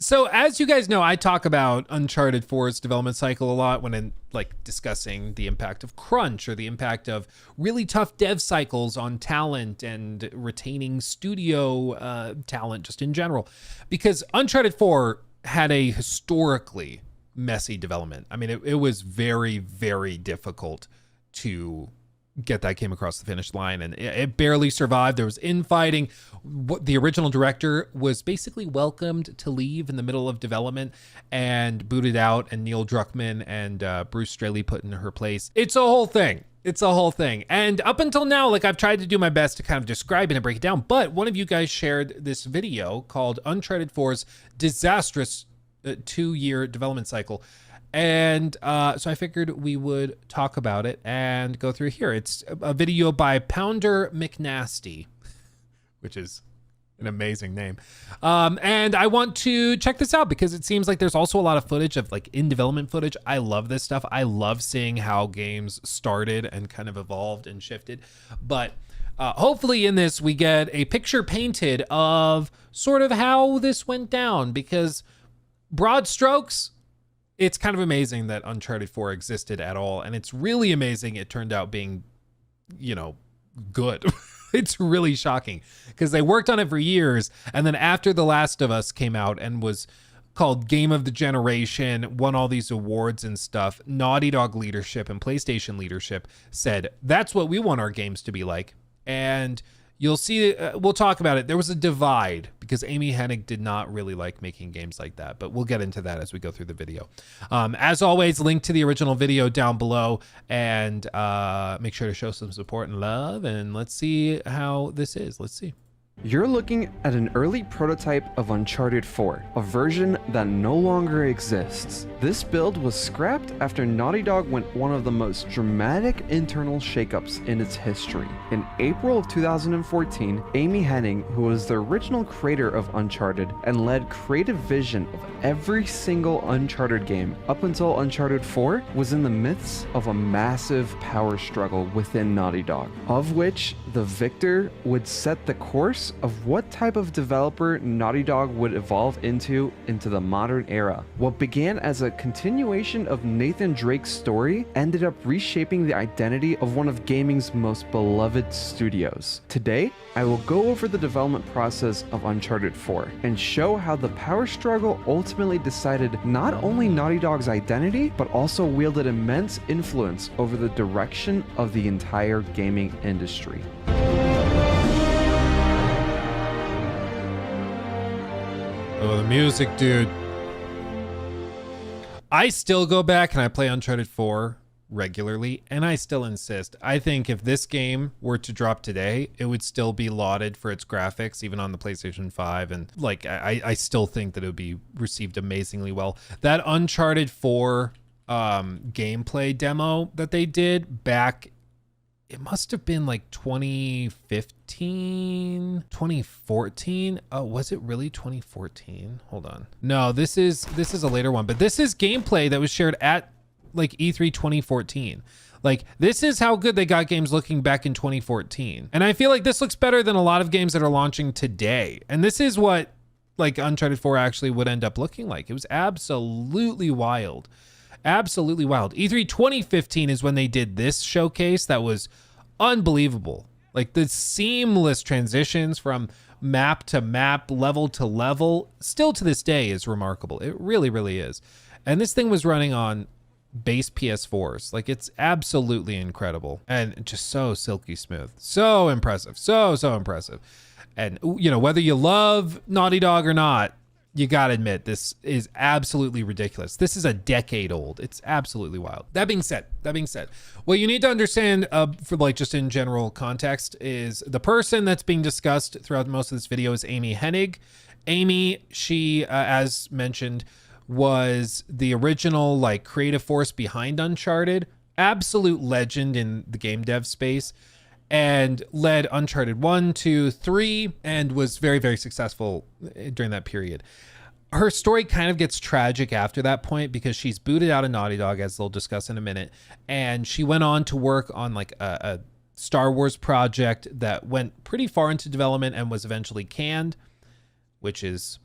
So as you guys know, I talk about Uncharted 4's development cycle a lot when I'm like discussing the impact of crunch or the impact of really tough dev cycles on talent and retaining studio talent just in general. Because Uncharted 4 had a historically messy development. I mean, it was very, very difficult to get that game across the finish line, and it barely survived. There was infighting. The original director was basically welcomed to leave in the middle of development and booted out, and Neil Druckmann and Bruce Straley put in her place. It's a whole thing. It's a whole thing. And up until now, like, I've tried to do my best to kind of describe it and break it down, but one of you guys shared this video called Uncharted 4's disastrous 2-year development cycle. And so I figured we would talk about it and go through here. It's a video by Pounder McNasty, which is an amazing name. And I want to check this out because it seems like there's also a lot of footage of like in development footage. I love this stuff. I love seeing how games started and kind of evolved and shifted. But hopefully in this, we get a picture painted of sort of how this went down, because broad strokes, it's kind of amazing that Uncharted 4 existed at all. And it's really amazing it turned out being, you know, good. It's really shocking because they worked on it for years. And then after The Last of Us came out and was called Game of the Generation, won all these awards and stuff, Naughty Dog leadership and PlayStation leadership said, that's what we want our games to be like. And you'll see, we'll talk about it. There was a divide because Amy Hennig did not really like making games like that, but we'll get into that as we go through the video. As always, link to the original video down below, and make sure to show some support and love, and let's see how this is. Let's see. You're looking at an early prototype of Uncharted 4, a version that no longer exists. This build was scrapped after Naughty Dog went one of the most dramatic internal shakeups in its history. In April of 2014, Amy Hennig, who was the original creator of Uncharted and led creative vision of every single Uncharted game up until Uncharted 4, was in the midst of a massive power struggle within Naughty Dog, of which the victor would set the course of what type of developer Naughty Dog would evolve into the modern era. What began as a continuation of Nathan Drake's story ended up reshaping the identity of one of gaming's most beloved studios. Today, I will go over the development process of Uncharted 4 and show how the power struggle ultimately decided not only Naughty Dog's identity, but also wielded immense influence over the direction of the entire gaming industry. Oh, the music, dude. I still go back and I play Uncharted 4 regularly, and I still insist. I think if this game were to drop today, it would still be lauded for its graphics, even on the PlayStation 5. And like, I still think that it would be received amazingly well. That Uncharted 4 gameplay demo that they did back, it must have been like 2015, 2014. Oh, was it really 2014? Hold on. No, this is a later one, but this is gameplay that was shared at like E3 2014. Like, this is how good they got games looking back in 2014. And I feel like this looks better than a lot of games that are launching today. And this is what like Uncharted 4 actually would end up looking like. It was absolutely wild. Absolutely wild. E3 2015 is when they did this showcase that was unbelievable. Like, the seamless transitions from map to map, level to level, still to this day is remarkable. It really, really is. And this thing was running on base PS4s. Like, it's absolutely incredible and just so silky smooth. So impressive. So impressive. And, you know, whether you love Naughty Dog or not, you gotta admit, this is absolutely ridiculous. This is a decade old. It's absolutely wild. That being said, what you need to understand for like just in general context is the person that's being discussed throughout most of this video is Amy Hennig. Amy, she, as mentioned, was the original like creative force behind Uncharted, absolute legend in the game dev space, and led Uncharted 1, 2, 3, and was very, very successful during that period. Her story kind of gets tragic after that point because she's booted out of Naughty Dog, as they'll discuss in a minute, and she went on to work on like a Star Wars project that went pretty far into development and was eventually canned, which is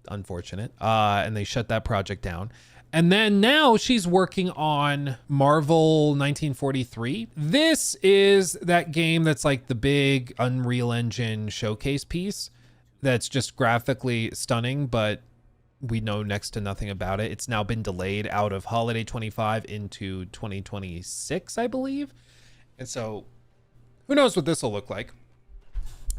unfortunate. And they shut that project down. And then now she's working on Marvel 1943. This is that game that's like the big Unreal Engine showcase piece that's just graphically stunning, but we know next to nothing about it. It's now been delayed out of holiday 25 into 2026, I believe. And so who knows what this will look like?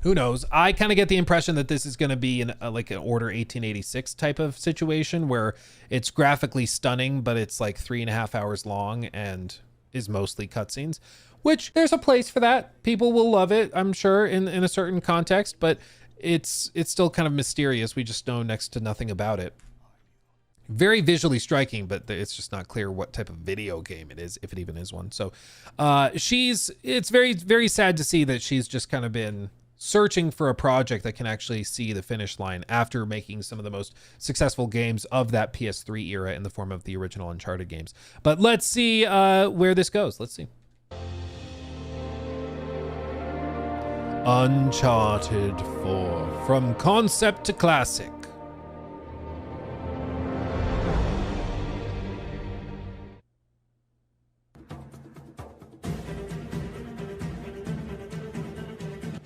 Who knows? I kind of get the impression that this is going to be like an Order 1886 type of situation where it's graphically stunning, but it's like 3.5 hours long and is mostly cutscenes, which there's a place for that. People will love it, I'm sure, in a certain context, but it's still kind of mysterious. We just know next to nothing about it. Very visually striking, but it's just not clear what type of video game it is, if it even is one. So it's very, very sad to see that she's just kind of been searching for a project that can actually see the finish line after making some of the most successful games of that PS3 era in the form of the original Uncharted games. But let's see where this goes. Let's see. Uncharted 4, from concept to classic.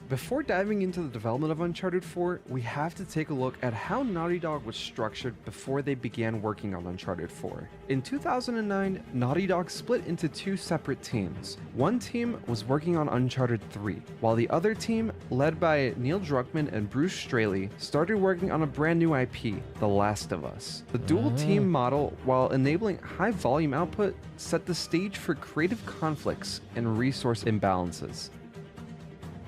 Before diving into the development of Uncharted 4, we have to take a look at how Naughty Dog was structured before they began working on Uncharted 4. In 2009, Naughty Dog split into two separate teams. One team was working on Uncharted 3, while the other team, led by Neil Druckmann and Bruce Straley, started working on a brand new IP, The Last of Us. The dual team model, while enabling high volume output, set the stage for creative conflicts and resource imbalances.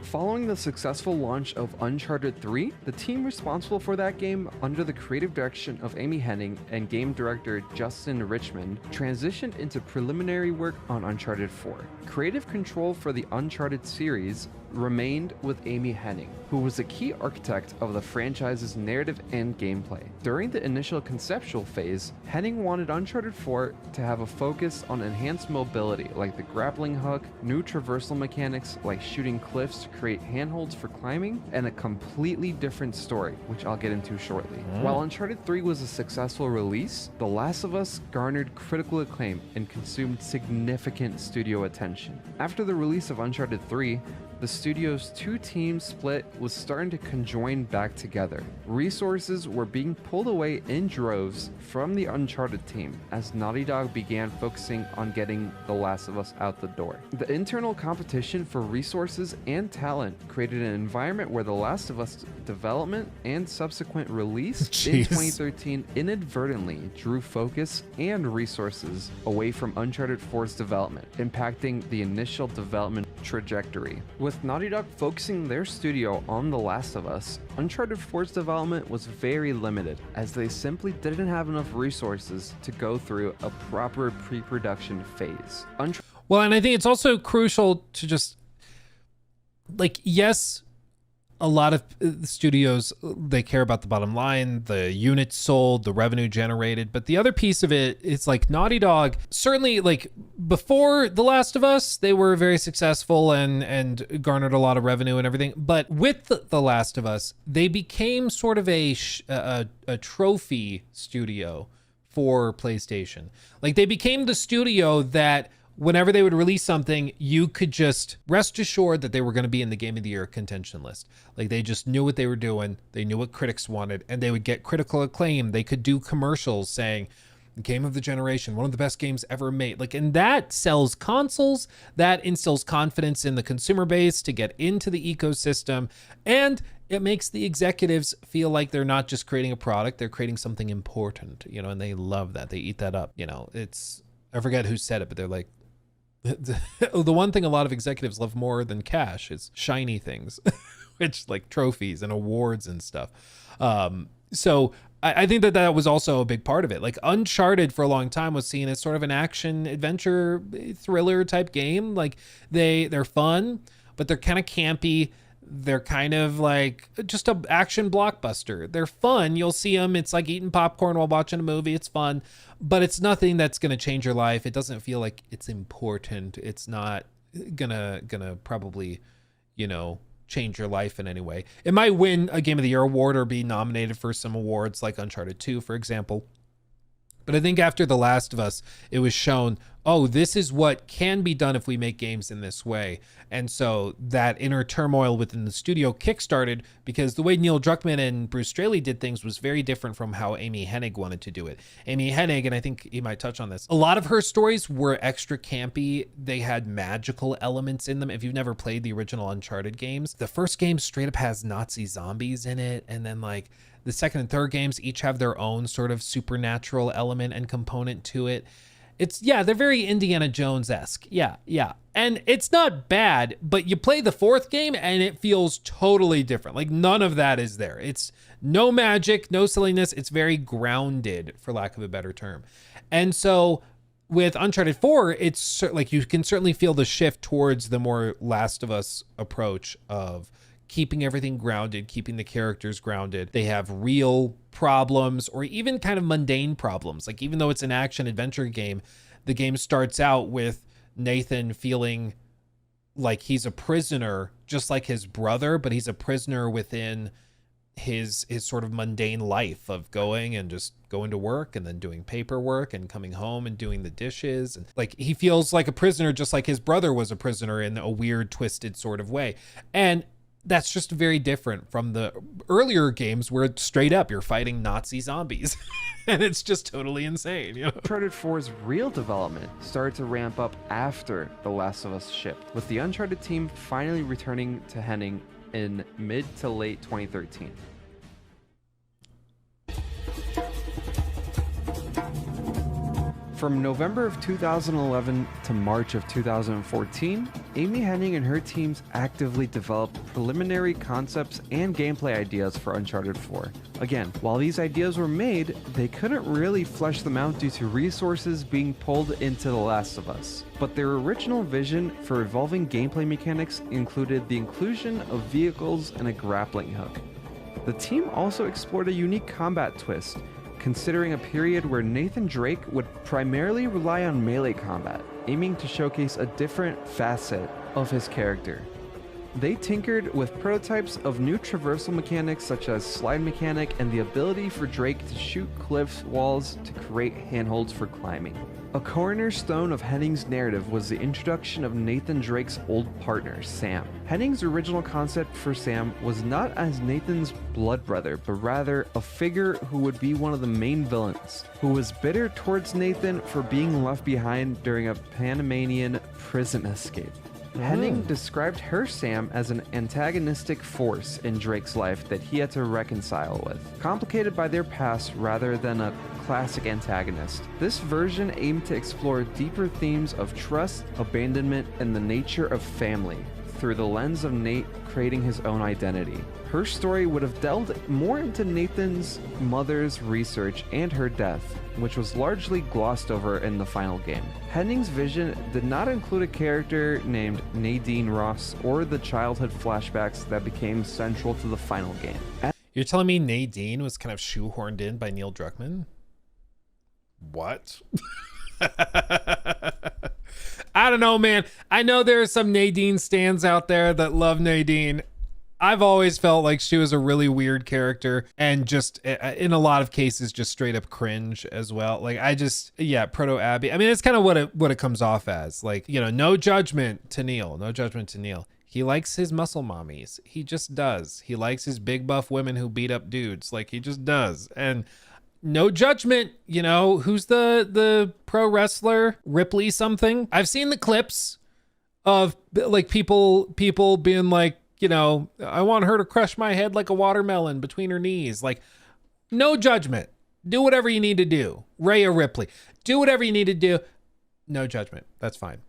Following the successful launch of Uncharted 3, the team responsible for that game, under the creative direction of Amy Hennig and game director Justin Richmond, transitioned into preliminary work on Uncharted 4. Creative control for the Uncharted series remained with Amy Hennig, who was a key architect of the franchise's narrative and gameplay. During the initial conceptual phase, Hennig wanted Uncharted 4 to have a focus on enhanced mobility like the grappling hook, new traversal mechanics like shooting cliffs to create handholds for climbing, and a completely different story, which I'll get into shortly. While Uncharted 3 was a successful release, The Last of Us garnered critical acclaim and consumed significant studio attention. After the release of Uncharted 3, the studio's two teams split was starting to conjoin back together. Resources were being pulled away in droves from the Uncharted team as Naughty Dog began focusing on getting The Last of Us out the door. The internal competition for resources and talent created an environment where The Last of Us development and subsequent release in 2013 inadvertently drew focus and resources away from Uncharted 4's development, impacting the initial development trajectory. With Naughty Dog focusing their studio on The Last of Us, Uncharted 4's development was very limited, as they simply didn't have enough resources to go through a proper pre-production phase. Well, and I think it's also crucial to just, like, yes, a lot of studios, they care about the bottom line, the units sold, the revenue generated. But the other piece of it is like Naughty Dog, certainly like before The Last of Us, they were very successful and garnered a lot of revenue and everything. But with The Last of Us, they became sort of a trophy studio for PlayStation. Like they became the studio that whenever they would release something, you could just rest assured that they were going to be in the Game of the Year contention list. Like they just knew what they were doing. They knew what critics wanted, and they would get critical acclaim. They could do commercials saying, game of the generation, one of the best games ever made. Like, and that sells consoles, that instills confidence in the consumer base to get into the ecosystem, and it makes the executives feel like they're not just creating a product, they're creating something important, you know, and they love that. They eat that up. You know, it's, I forget who said it, but they're like, the one thing a lot of executives love more than cash is shiny things, which like trophies and awards and stuff. So I think that was also a big part of it. Like Uncharted for a long time was seen as sort of an action adventure thriller type game. Like they're fun, but they're kind of campy. They're kind of like just a action blockbuster. They're fun. You'll see them. It's like eating popcorn while watching a movie. It's fun, but it's nothing that's going to change your life. It doesn't feel like it's important. It's not gonna probably, you know, change your life in any way. It might win a Game of the Year award or be nominated for some awards like Uncharted 2, for example. But I think after The Last of Us, it was shown, oh, this is what can be done if we make games in this way. And so that inner turmoil within the studio kickstarted, because the way Neil Druckmann and Bruce Straley did things was very different from how Amy Hennig wanted to do it. Amy Hennig, and I think he might touch on this, a lot of her stories were extra campy. They had magical elements in them. If you've never played the original Uncharted games, the first game straight up has Nazi zombies in it. And then like the second and third games each have their own sort of supernatural element and component to it. It's, yeah, they're very Indiana Jones-esque. Yeah. And it's not bad, but you play the fourth game and it feels totally different. Like none of that is there. It's no magic, no silliness. It's very grounded, for lack of a better term. And so with Uncharted 4, it's like you can certainly feel the shift towards the more Last of Us approach of keeping everything grounded, keeping the characters grounded. They have real problems or even kind of mundane problems. Like even though it's an action adventure game, the game starts out with Nathan feeling like he's a prisoner, just like his brother, but he's a prisoner within his sort of mundane life of going to work and then doing paperwork and coming home and doing the dishes. And like he feels like a prisoner, just like his brother was a prisoner in a weird, twisted sort of way. And that's just very different from the earlier games where straight up you're fighting Nazi zombies and it's just totally insane. You know? Uncharted 4's real development started to ramp up after The Last of Us shipped, with the Uncharted team finally returning to Hennig in mid to late 2013. From November of 2011 to March of 2014, Amy Hennig and her teams actively developed preliminary concepts and gameplay ideas for Uncharted 4. Again, while these ideas were made, they couldn't really flesh them out due to resources being pulled into The Last of Us. But their original vision for evolving gameplay mechanics included the inclusion of vehicles and a grappling hook. The team also explored a unique combat twist, considering a period where Nathan Drake would primarily rely on melee combat, aiming to showcase a different facet of his character. They tinkered with prototypes of new traversal mechanics such as slide mechanic and the ability for Drake to shoot cliff walls to create handholds for climbing. A cornerstone of Hennig's narrative was the introduction of Nathan Drake's old partner, Sam. Hennig's original concept for Sam was not as Nathan's blood brother, but rather a figure who would be one of the main villains, who was bitter towards Nathan for being left behind during a Panamanian prison escape. Hennig described her Sam as an antagonistic force in Drake's life that he had to reconcile with, complicated by their past rather than a classic antagonist. This version aimed to explore deeper themes of trust, abandonment, and the nature of family through the lens of Nate creating his own identity. Her story would have delved more into Nathan's mother's research and her death, which was largely glossed over in the final game. Hennig's vision did not include a character named Nadine Ross or the childhood flashbacks that became central to the final game. You're telling me Nadine was kind of shoehorned in by Neil Druckmann? What? I don't know, man. I know there are some Nadine stans out there that love Nadine. I've always felt like she was a really weird character and just in a lot of cases just straight up cringe as well. Like Proto Abby. I mean, it's kind of what it comes off as. Like, you know, no judgment to Neil. He likes his muscle mommies. He just does. He likes his big buff women who beat up dudes. Like he just does. And no judgment, you know, who's the pro wrestler? Ripley something. I've seen the clips of like people being like, you know, I want her to crush my head like a watermelon between her knees. Like, no judgment. Do whatever you need to do. Rhea Ripley. Do whatever you need to do. No judgment. That's fine.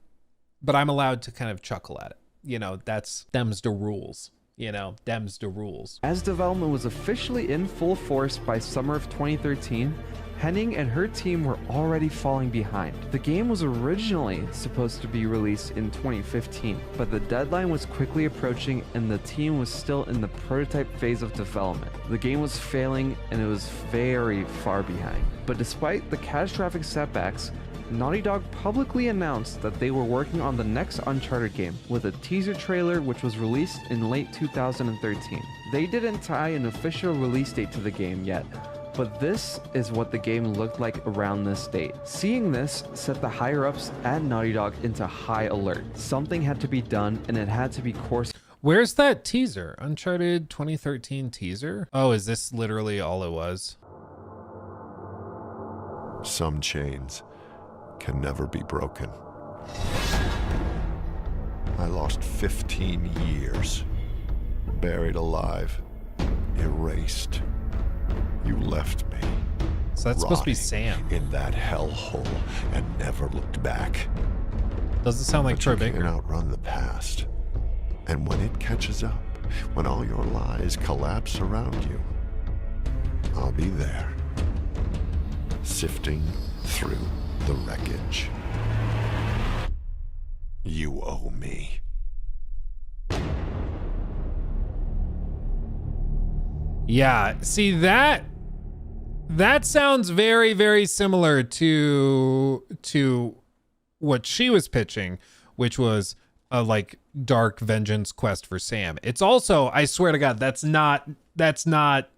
But I'm allowed to kind of chuckle at it. You know, them's the rules. As development was officially in full force by summer of 2013, Hennig and her team were already falling behind. The game was originally supposed to be released in 2015, but the deadline was quickly approaching and the team was still in the prototype phase of development. The game was failing and it was very far behind. But despite the catastrophic setbacks, Naughty Dog publicly announced that they were working on the next Uncharted game with a teaser trailer which was released in late 2013. They didn't tie an official release date to the game yet, but this is what the game looked like around this date. Seeing this set the higher-ups at Naughty Dog into high alert. Something had to be done, and it had to be course. Where's that teaser? Uncharted 2013 teaser? Oh, is this literally all it was? Some chains can never be broken. I lost 15 years, buried alive, erased. You left me. So that's supposed to be Sam. In that hellhole and never looked back. Doesn't sound like Troy Baker. You can't outrun the past. And when it catches up, when all your lies collapse around you, I'll be there, sifting through the wreckage. You owe me. Yeah, see that sounds very, very similar to what she was pitching, which was a like dark vengeance quest for Sam. It's also, I swear to God, that's not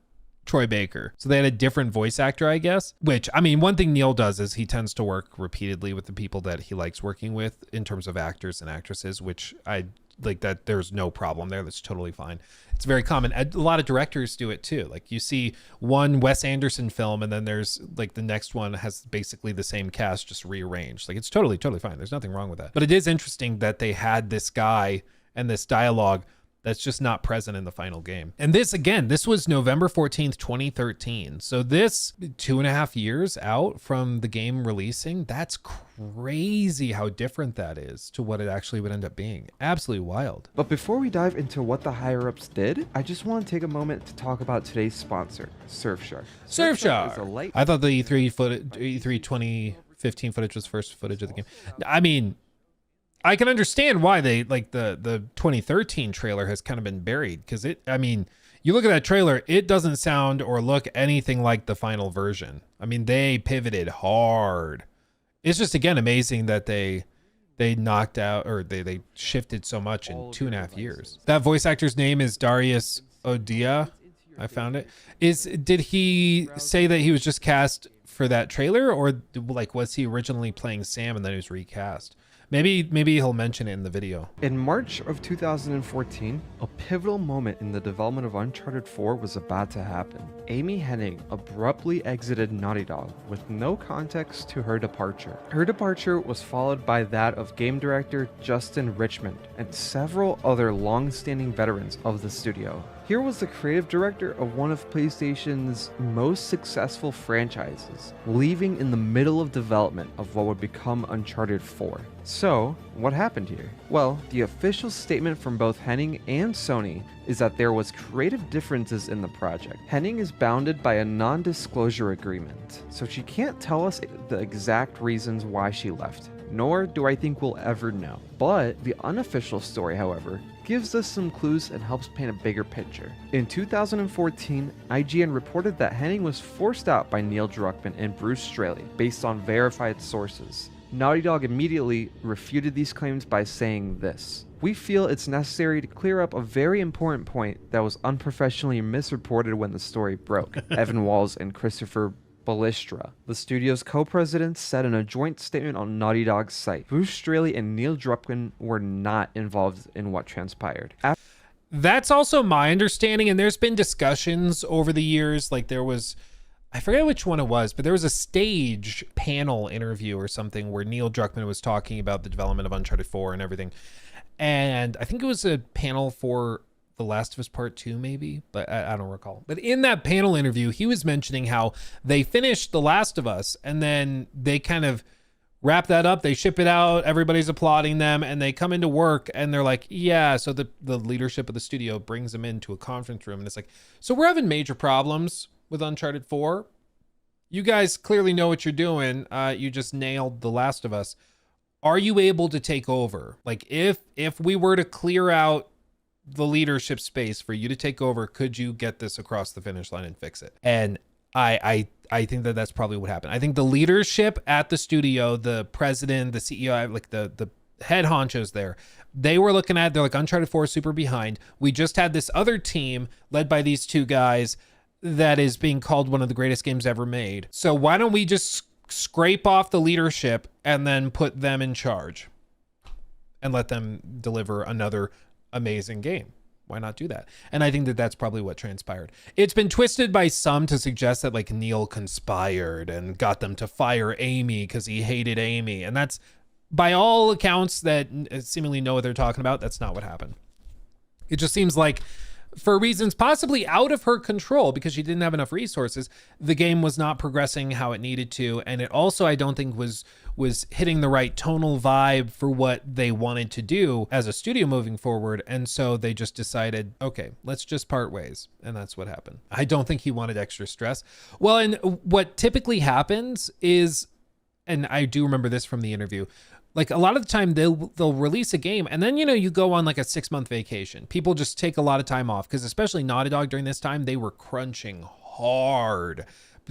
Troy Baker. So they had a different voice actor, I guess, which, I mean, one thing Neil does is he tends to work repeatedly with the people that he likes working with in terms of actors and actresses, which I like that there's no problem there. That's totally fine. It's very common. A lot of directors do it too. Like you see one Wes Anderson film and then there's like the next one has basically the same cast, just rearranged. Like it's totally fine. There's nothing wrong with that. But it is interesting that they had this guy and this dialogue that's just not present in the final game. And this, again, this was November 14th, 2013. So this 2.5 years out from the game releasing, that's crazy how different that is to what it actually would end up being. Absolutely wild. But before we dive into what the higher-ups did, I just want to take a moment to talk about today's sponsor, Surfshark. Surfshark! Is a light- I thought the E3 2015 footage was first footage of the game. I mean, I can understand why they like the 2013 trailer has kind of been buried because I mean, you look at that trailer, it doesn't sound or look anything like the final version. I mean, they pivoted hard. It's just, again, amazing that they knocked out or they shifted so much in 2.5 years. That voice actor's name is Darius Odia. I found it. Did he say that he was just cast for that trailer, or like was he originally playing Sam and then he was recast? Maybe he'll mention it in the video. In March of 2014, a pivotal moment in the development of Uncharted 4 was about to happen. Amy Hennig abruptly exited Naughty Dog with no context to her departure. Her departure was followed by that of game director Justin Richmond and several other long-standing veterans of the studio. Here was the creative director of one of PlayStation's most successful franchises, leaving in the middle of development of what would become Uncharted 4. So, what happened here? Well, the official statement from both Hennig and Sony is that there was creative differences in the project. Hennig is bounded by a non-disclosure agreement, so she can't tell us the exact reasons why she left, nor do I think we'll ever know. But the unofficial story, however, gives us some clues and helps paint a bigger picture. In 2014, IGN reported that Hennig was forced out by Neil Druckmann and Bruce Straley based on verified sources. Naughty Dog immediately refuted these claims by saying this: "We feel it's necessary to clear up a very important point that was unprofessionally misreported when the story broke." Evan Walls and Christopher Ballistra, the studio's co-presidents, said in a joint statement on Naughty Dog's site. Bruce Straley and Neil Druckmann were not involved in what transpired. That's also my understanding, and there's been discussions over the years, like there was, I forget which one it was, but there was a stage panel interview or something where Neil Druckmann was talking about the development of Uncharted 4 and everything. And I think it was a panel for The Last of Us Part 2 maybe, but I don't recall. But in that panel interview, he was mentioning how they finished The Last of Us and then they kind of wrap that up, they ship it out, everybody's applauding them, and they come into work and they're like, yeah, so the leadership of the studio brings them into a conference room and it's like, so we're having major problems with Uncharted 4. You guys clearly know what you're doing. You just nailed The Last of Us. Are you able to take over? Like if we were to clear out the leadership space for you to take over, could you get this across the finish line and fix it? And I I think that that's probably what happened. I think the leadership at the studio, the president, the CEO, like the head honchos there, they were looking at, they're like, Uncharted 4 is super behind. We just had this other team led by these two guys that is being called one of the greatest games ever made. So why don't we just scrape off the leadership and then put them in charge and let them deliver another amazing game? Why not do that? And I think that that's probably what transpired. It's been twisted by some to suggest that like Neil conspired and got them to fire Amy because he hated Amy. And that's, by all accounts that seemingly know what they're talking about, that's not what happened. It just seems like, for reasons possibly out of her control, because she didn't have enough resources, the game was not progressing how it needed to. And it also, I don't think, was hitting the right tonal vibe for what they wanted to do as a studio moving forward. And so they just decided, okay, let's just part ways. And that's what happened. I don't think he wanted extra stress. Well, and what typically happens is, and I do remember this from the interview, like a lot of the time they'll release a game and then, you know, you go on like a 6-month vacation. People just take a lot of time off because especially Naughty Dog during this time, they were crunching hard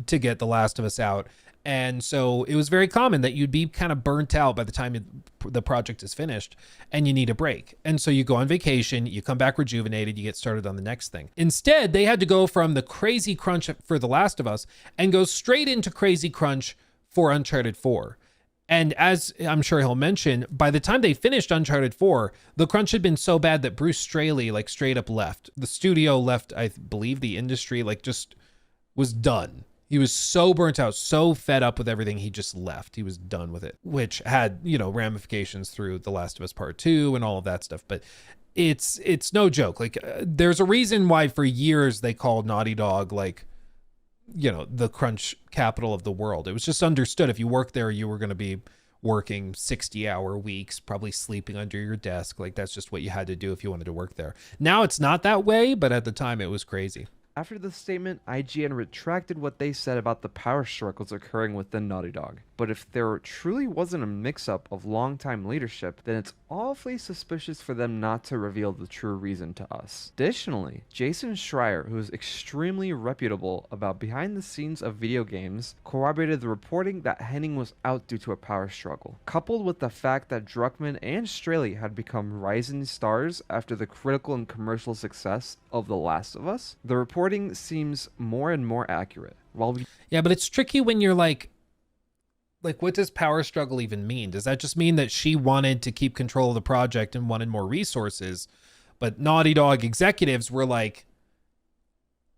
to get The Last of Us out. And so it was very common that you'd be kind of burnt out by the time the project is finished and you need a break. And so you go on vacation, you come back rejuvenated, you get started on the next thing. Instead, they had to go from the crazy crunch for The Last of Us and go straight into crazy crunch for Uncharted 4. And as I'm sure he'll mention, by the time they finished Uncharted 4, the crunch had been so bad that Bruce Straley like straight up left. The studio left, I believe the industry like just was done. He was so burnt out, so fed up with everything, he just left. He was done with it, which had, you know, ramifications through The Last of Us Part 2 and all of that stuff. But it's no joke. Like there's a reason why for years they called Naughty Dog like, you know, the crunch capital of the world. It was just understood if you worked there, you were going to be working 60-hour weeks, probably sleeping under your desk. Like that's just what you had to do if you wanted to work there. Now it's not that way, but at the time it was crazy. After the statement, IGN retracted what they said about the power struggles occurring within Naughty Dog. But if there truly wasn't a mix-up of long-time leadership, then it's awfully suspicious for them not to reveal the true reason to us. Additionally, Jason Schreier, who is extremely reputable about behind the scenes of video games, corroborated the reporting that Hennig was out due to a power struggle. Coupled with the fact that Druckmann and Straley had become rising stars after the critical and commercial success of The Last of Us, the reporting seems more and more accurate. Yeah, but it's tricky when you're like, what does power struggle even mean? Does that just mean that she wanted to keep control of the project and wanted more resources? But Naughty Dog executives were like,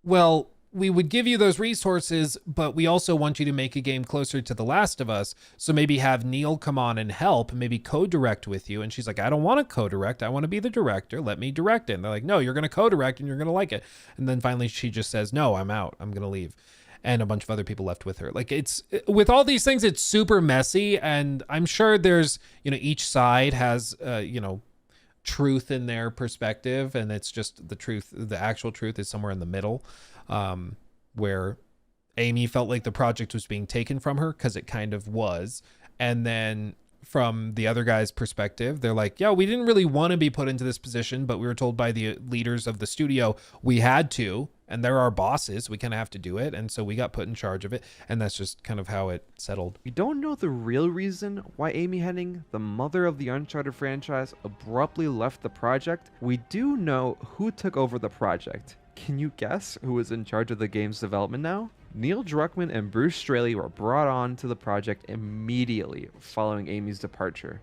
well, we would give you those resources, but we also want you to make a game closer to The Last of Us. So maybe have Neil come on and help, maybe co-direct with you. And she's like, I don't want to co-direct. I want to be the director. Let me direct it. And they're like, no, you're going to co-direct and you're going to like it. And then finally she just says, no, I'm out. I'm going to leave. And a bunch of other people left with her. Like it's, with all these things, it's super messy. And I'm sure there's, you know, each side has, you know, truth in their perspective. And it's just the truth. The actual truth is somewhere in the middle, where Amy felt like the project was being taken from her because it kind of was. And then from the other guy's perspective, they're like, yeah, we didn't really want to be put into this position, but we were told by the leaders of the studio we had to, and they're our bosses, we kind of have to do it, and so we got put in charge of it, and that's just kind of how it settled. We don't know the real reason why Amy Hennig, the mother of the Uncharted franchise, abruptly left the project. We do know who took over the project. Can you guess who is in charge of the game's development now? Neil Druckmann and Bruce Straley were brought on to the project immediately following Amy's departure.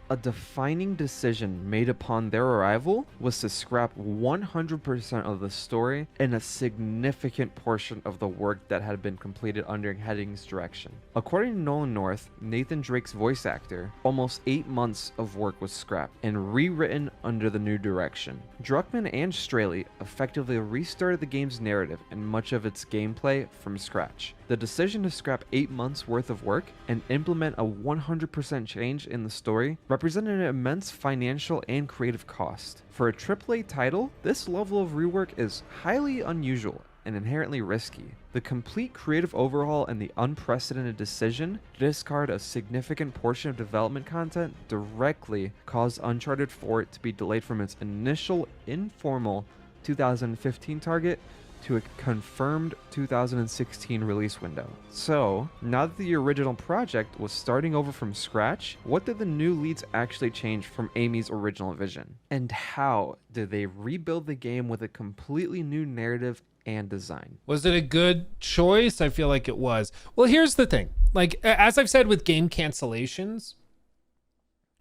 A defining decision made upon their arrival was to scrap 100% of the story and a significant portion of the work that had been completed under Hennig's direction. According to Nolan North, Nathan Drake's voice actor, almost 8 months of work was scrapped and rewritten under the new direction. Druckmann and Straley effectively restarted the game's narrative and much of its gameplay from scratch. The decision to scrap 8 months worth of work and implement a 100% change in the story represented an immense financial and creative cost. For a AAA title, this level of rework is highly unusual and inherently risky. The complete creative overhaul and the unprecedented decision to discard a significant portion of development content directly caused Uncharted 4 to be delayed from its initial informal 2015 target to a confirmed 2016 release window. So, now that the original project was starting over from scratch, what did the new leads actually change from Amy's original vision? And how did they rebuild the game with a completely new narrative and design? Was it a good choice? I feel like it was. Well, here's the thing. Like, as I've said with game cancellations,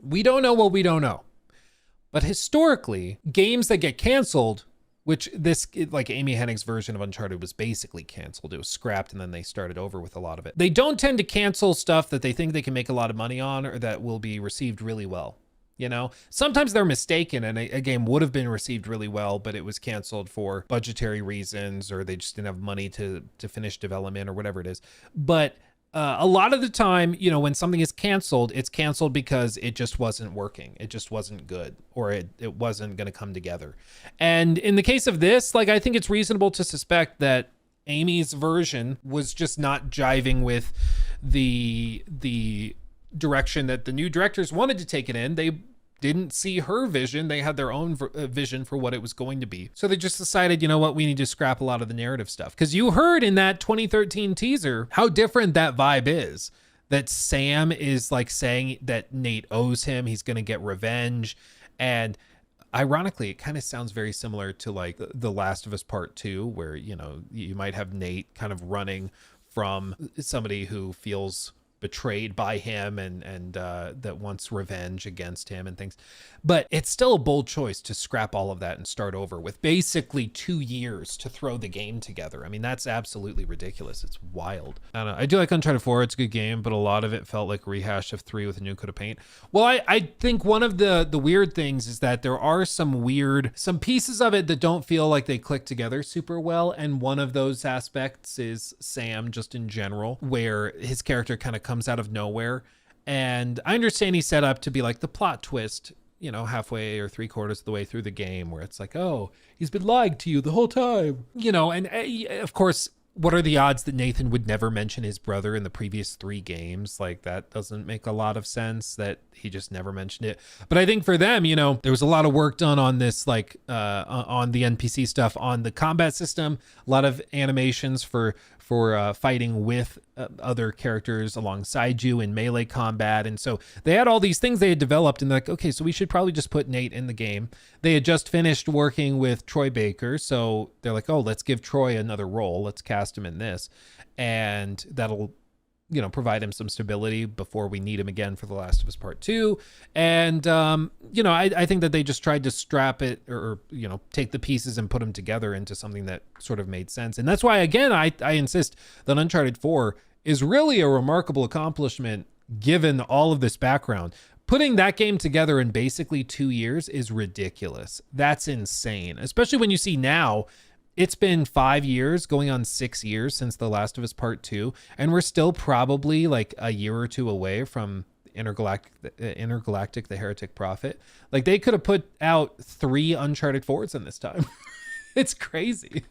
we don't know what we don't know. But historically, games that get canceled, which this, like Amy Hennig's version of Uncharted was basically canceled. It was scrapped and then they started over with a lot of it. They don't tend to cancel stuff that they think they can make a lot of money on or that will be received really well. You know, sometimes they're mistaken and a game would have been received really well, but it was canceled for budgetary reasons or they just didn't have money to finish development or whatever it is. But a lot of the time, you know, when something is canceled, it's canceled because it just wasn't working. It just wasn't good or it wasn't going to come together. And in the case of this, like, I think it's reasonable to suspect that Amy's version was just not jiving with the direction that the new directors wanted to take it in. They didn't see her vision. They had their own vision for what it was going to be. So they just decided, you know what, we need to scrap a lot of the narrative stuff. Because you heard in that 2013 teaser how different that vibe is. That Sam is like saying that Nate owes him. He's going to get revenge. And ironically, it kind of sounds very similar to like The Last of Us Part 2, where, you know, you might have Nate kind of running from somebody who feels betrayed by him and that wants revenge against him and things. But it's still a bold choice to scrap all of that and start over with basically 2 years to throw the game together. I mean, that's absolutely ridiculous. It's wild. I don't know. I do like Uncharted 4. It's a good game, but a lot of it felt like rehash of 3 with a new coat of paint. Well, I think one of the weird things is that there are some pieces of it that don't feel like they click together super well. And one of those aspects is Sam, just in general, where his character kind of comes out of nowhere. And I understand he's set up to be like the plot twist, you know, halfway or 3/4 of the way through the game, where it's like, oh, he's been lying to you the whole time, you know. And of course, what are the odds that Nathan would never mention his brother in the previous 3 games? Like, that doesn't make a lot of sense that he just never mentioned it. But I think for them, you know, there was a lot of work done on this, like on the NPC stuff, on the combat system, a lot of animations for fighting with other characters alongside you in melee combat. And so they had all these things they had developed and they're like, okay, so we should probably just put Nate in the game. They had just finished working with Troy Baker. So they're like, oh, let's give Troy another role. Let's cast him in this. And that'll, you know, provide him some stability before we need him again for The Last of Us Part 2. And, you know, I think that they just tried to strap it or, you know, take the pieces and put them together into something that sort of made sense. And that's why, again, I insist that Uncharted 4 is really a remarkable accomplishment given all of this background. Putting that game together in basically 2 years is ridiculous. That's insane, especially when you see now it's been 5 years, going on 6 years since The Last of Us Part 2, and we're still probably like a year or two away from Intergalactic, the Heretic Prophet. Like, they could have put out 3 Uncharted 4s in this time. It's crazy.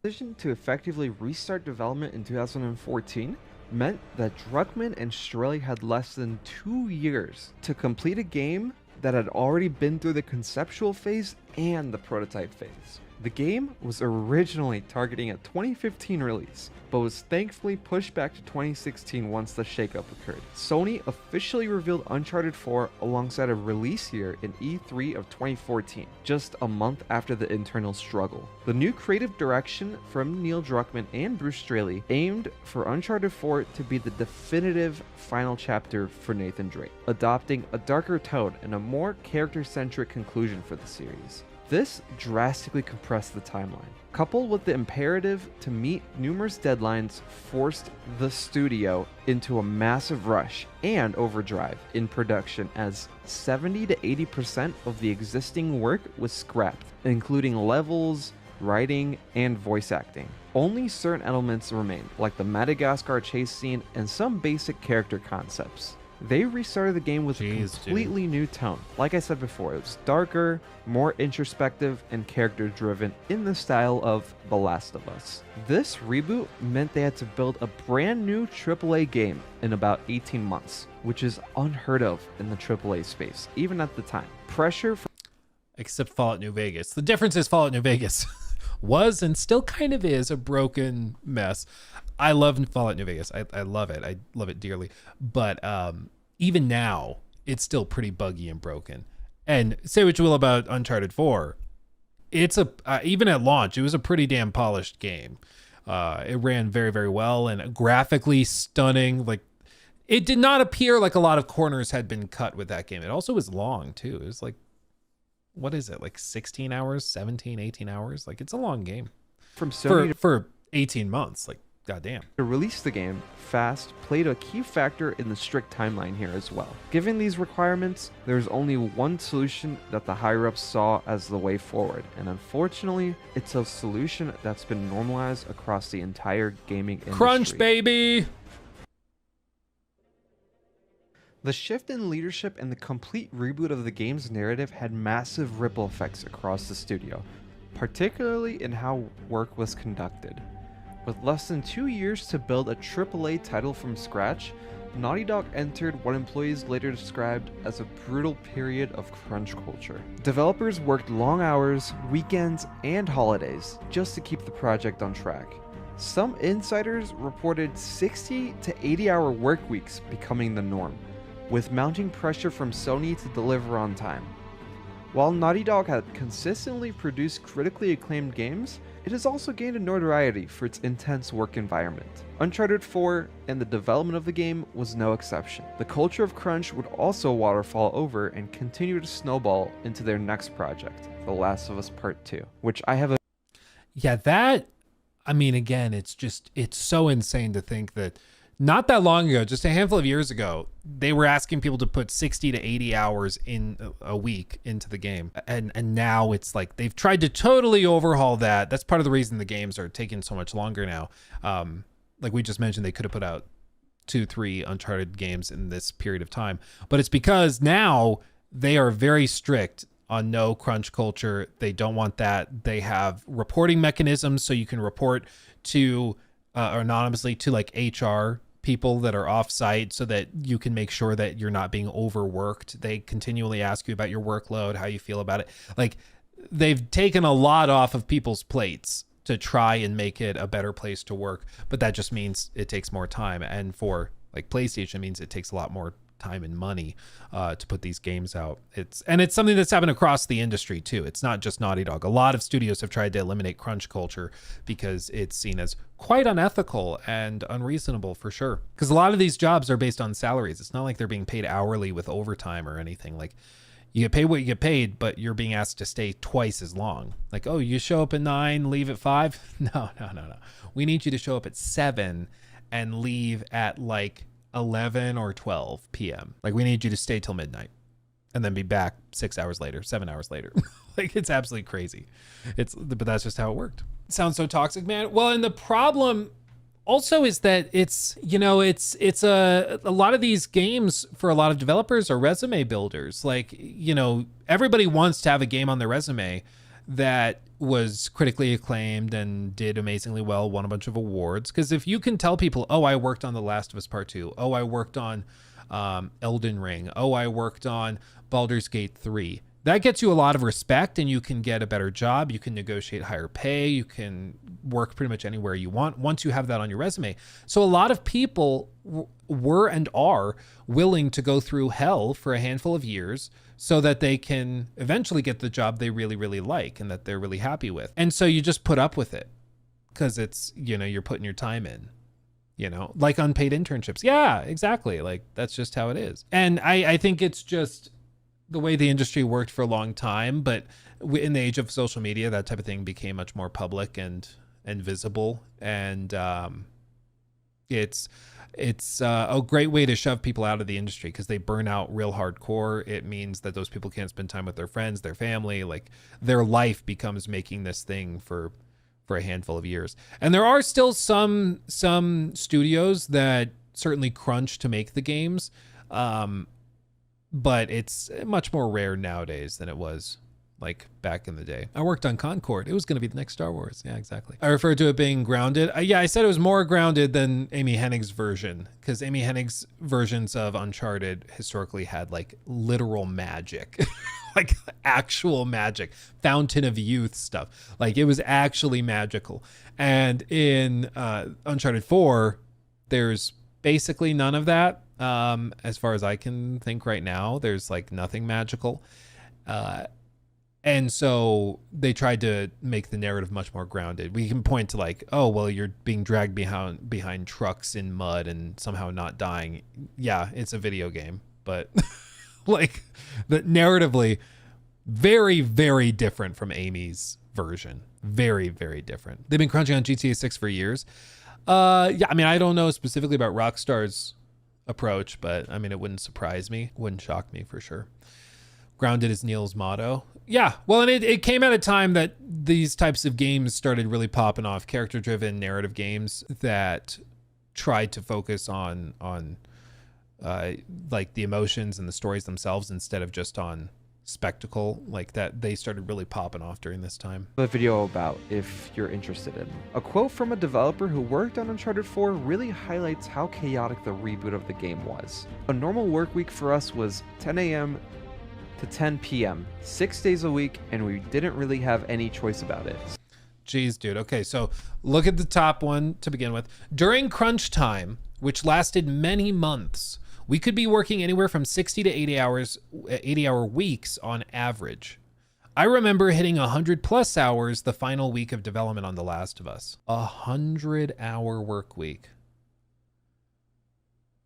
The decision to effectively restart development in 2014 meant that Druckmann and Strelly had less than 2 years to complete a game that had already been through the conceptual phase and the prototype phase. The game was originally targeting a 2015 release, but was thankfully pushed back to 2016 once the shakeup occurred. Sony officially revealed Uncharted 4 alongside a release year in E3 of 2014, just a month after the internal struggle. The new creative direction from Neil Druckmann and Bruce Straley aimed for Uncharted 4 to be the definitive final chapter for Nathan Drake, adopting a darker tone and a more character-centric conclusion for the series. This drastically compressed the timeline, coupled with the imperative to meet numerous deadlines, forced the studio into a massive rush and overdrive in production, as 70 to 80% of the existing work was scrapped, including levels, writing, and voice acting. Only certain elements remained, like the Madagascar chase scene and some basic character concepts. They restarted the game with a completely new tone. Like I said before, it was darker, more introspective, and character-driven in the style of The Last of Us. This reboot meant they had to build a brand new AAA game in about 18 months, which is unheard of in the AAA space, even at the time. Pressure from Except Fallout New Vegas. The difference is Fallout New Vegas was and still kind of is a broken mess. I love Fallout New Vegas. I love it. I love it dearly. But even now, it's still pretty buggy and broken. And say what you will about Uncharted 4, it's even at launch, it was a pretty damn polished game. It ran very, very well and graphically stunning. Like, it did not appear like a lot of corners had been cut with that game. It also was long too. It was like, what is it? Like 16 hours, 17, 18 hours. Like, it's a long game From Sony for 18 months. Like, goddamn. to release the game fast played a key factor in the strict timeline here as well. Given these requirements, there's only one solution that the higher-ups saw as the way forward, and unfortunately, it's a solution that's been normalized across the entire gaming industry. Crunch, baby! The shift in leadership and the complete reboot of the game's narrative had massive ripple effects across the studio, particularly in how work was conducted. With less than 2 years to build a AAA title from scratch, Naughty Dog entered what employees later described as a brutal period of crunch culture. Developers worked long hours, weekends, and holidays just to keep the project on track. Some insiders reported 60 to 80-hour work weeks becoming the norm, with mounting pressure from Sony to deliver on time. While Naughty Dog had consistently produced critically acclaimed games, it has also gained a notoriety for its intense work environment. Uncharted 4 and the development of the game was no exception. The culture of crunch would also waterfall over and continue to snowball into their next project, The Last of Us Part 2, which I have a Yeah, that, I mean, again, it's so insane to think that not that long ago, just a handful of years ago, they were asking people to put 60 to 80 hours in a week into the game. And now it's like they've tried to totally overhaul that. That's part of the reason the games are taking so much longer now. Like we just mentioned, they could have put out 2-3 Uncharted games in this period of time. But it's because now they are very strict on no crunch culture. They don't want that. They have reporting mechanisms so you can report to or anonymously to like HR people that are off site so that you can make sure that you're not being overworked. They continually ask you about your workload, how you feel about it. Like, they've taken a lot off of people's plates to try and make it a better place to work. But that just means it takes more time. And for like PlayStation, it means it takes a lot more time and money to put these games out. It's something that's happened across the industry too. It's not just Naughty Dog. A lot of studios have tried to eliminate crunch culture because it's seen as quite unethical and unreasonable, for sure. Because a lot of these jobs are based on salaries. It's not like they're being paid hourly with overtime or anything. Like, you get paid what you get paid, but you're being asked to stay twice as long. Like, oh, you show up at 9, leave at 5? No. We need you to show up at 7 and leave at like 11 or 12 p.m. Like, we need you to stay till midnight and then be back 6 hours later, 7 hours later. Like, it's absolutely crazy. But that's just how it worked. It sounds so toxic, man. Well, and the problem also is that it's a lot of these games for a lot of developers are resume builders. Like, everybody wants to have a game on their resume that was critically acclaimed and did amazingly well, won a bunch of awards. Because if you can tell people, oh, I worked on The Last of Us Part 2. Oh, I worked on Elden Ring. Oh, I worked on Baldur's Gate 3. That gets you a lot of respect, and you can get a better job. You can negotiate higher pay. You can work pretty much anywhere you want once you have that on your resume. So a lot of people were and are willing to go through hell for a handful of years so that they can eventually get the job they really, really like and that they're really happy with. And so you just put up with it because it's, you're putting your time in, like unpaid internships. Yeah, exactly. Like, that's just how it is. And I think it's just the way the industry worked for a long time, but in the age of social media, that type of thing became much more public and visible. And it's a great way to shove people out of the industry because they burn out real hardcore. It means that those people can't spend time with their friends, their family, like their life becomes making this thing for a handful of years. And there are still some studios that certainly crunch to make the games. But it's much more rare nowadays than it was like back in the day. I worked on Concord. It was going to be the next Star Wars. Yeah, exactly. I referred to it being grounded. Yeah, I said it was more grounded than Amy Hennig's version, because Amy Hennig's versions of Uncharted historically had like literal magic, like actual magic, Fountain of Youth stuff. Like it was actually magical. And in Uncharted 4, there's basically none of that. As far as I can think right now, there's like nothing magical. And so they tried to make the narrative much more grounded. We can point to like, oh, well, you're being dragged behind trucks in mud and somehow not dying. Yeah, it's a video game, but like the narratively very, very different from Amy's version. Very, very different. They've been crunching on GTA 6 for years. Yeah, I mean, I don't know specifically about Rockstar's approach, but I mean, it wouldn't surprise me. Wouldn't shock me for sure. Grounded is Neil's motto. Yeah, well, and it came at a time that these types of games started really popping off, character-driven narrative games that tried to focus on like the emotions and the stories themselves instead of just on spectacle. Like that, they started really popping off during this time. The video about, if you're interested in. A quote from a developer who worked on Uncharted 4 really highlights how chaotic the reboot of the game was. A normal work week for us was 10 a.m. to 10 p.m., 6 days a week, and we didn't really have any choice about it. Jeez, dude. Okay, so look at the top one to begin with. During crunch time, which lasted many months, we could be working anywhere from 60 to 80-hour weeks on average. I remember hitting 100+ hours the final week of development on The Last of Us. 100-hour work week.